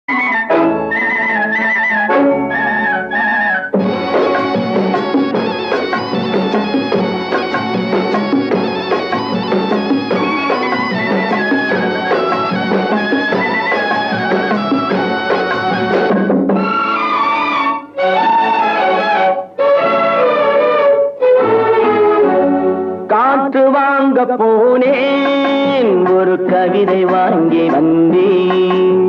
காற்று வாங்க போனேன், ஒரு கவிதை வாங்கி வந்தேன்.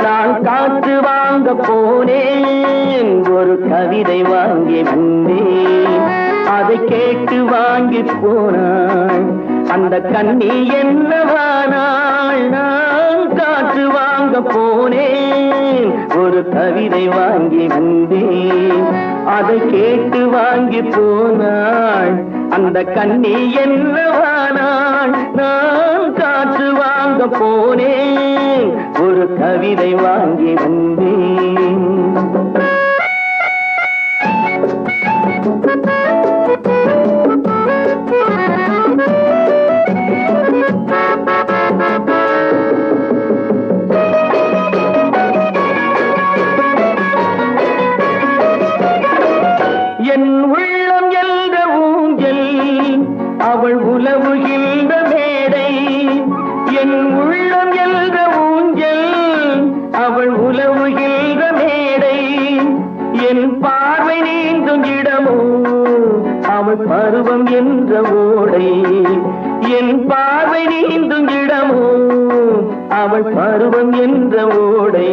நான் காற்று வாங்க போனேன், ஒரு கவிதை வாங்கி வந்தேன். அதை கேட்டு வாங்கி போனாள் அந்த கண்ணி என்னவானாள். நான் காற்று வாங்க போனேன், ஒரு கவிதை வாங்கி வந்தேன். அதை கேட்டு வாங்கி போனாள் அந்த கண்ணி என்னவானாள். நான் காற்று வாங்க போனேன், ஒரு கவிதை வாங்கி வந்தேன். என் உள்ளம் என்ற ஊஞ்சல், அவள் உலவுகின்ற மேடை. என் உள்ளம் என்ற ஊஞ்சல், அவள் உலவுகின்ற மேடை. என் பார்வை நீந்தும் இடமோ அவள் பருவம் என்ற ஓடை. என் பார்வை நீந்தும் இடமோ அவள் பருவம் என்ற ஓடை.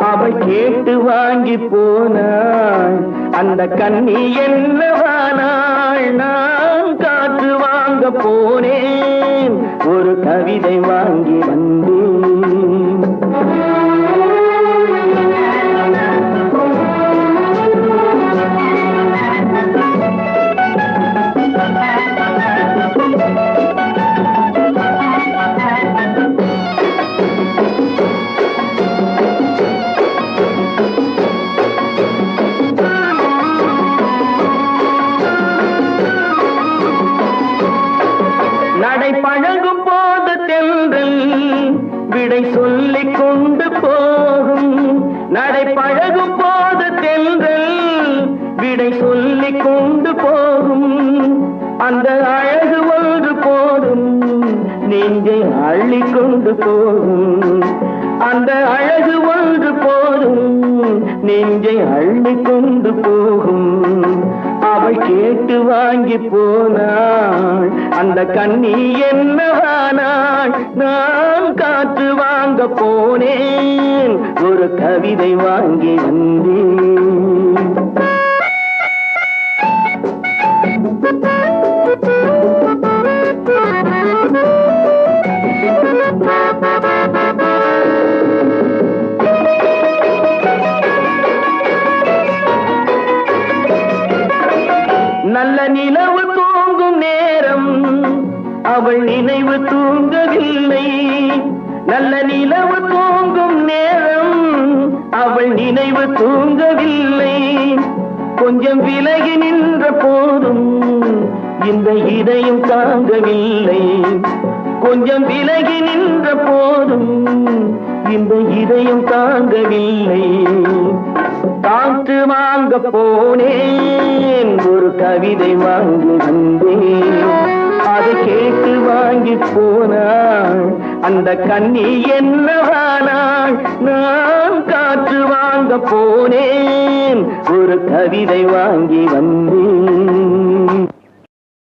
அவள் கேட்டு வாங்கி போனாள் அந்த கண்ணி என்னவானாள். நான் காற்று வாங்க போனேன், ஒரு கவிதை வாங்கி வந்தேன். நடை பழகும் போது தென்றல் விடை சொல்லிக் கொண்டு போகும். நடை பழகும் போது தென்றல் விடை சொல்லிக் கொண்டு போகும். அந்த அழகு ஒன்று போதும் நெஞ்சை அள்ளிக் கொண்டு போகும். அந்த அழகு ஒன்று போதும் நெஞ்சை அள்ளிக் கொண்டு போகும். அவள் கேட்டு வாங்கி போனாள் அந்த கண்ணி என்னவானாள். நான் காற்று வாங்க போனேன், ஒரு கவிதை வாங்கி வந்தேன். நல்ல நிலவு தூங்கும் நேரம் அவள் நினைவு தூங்கவில்லை. நல்ல நிலவு தூங்கும் நேரம் அவள் நினைவு தூங்கவில்லை. கொஞ்சம் விலகி நின்ற போதும் இந்த இதயம் தாங்கவில்லை. கொஞ்சம் விலகி நின்ற போதும் இந்த இதயம் தாங்கவில்லை. காற்று வாங்க போனேன், ஒரு கவிதை வாங்கி வந்தேன். அதை கேட்டு வாங்கி போனாள் அந்த கண்ணி என்னவானாள். நான் காற்று வாங்க போனேன், ஒரு கவிதை வாங்கி வந்தேன்.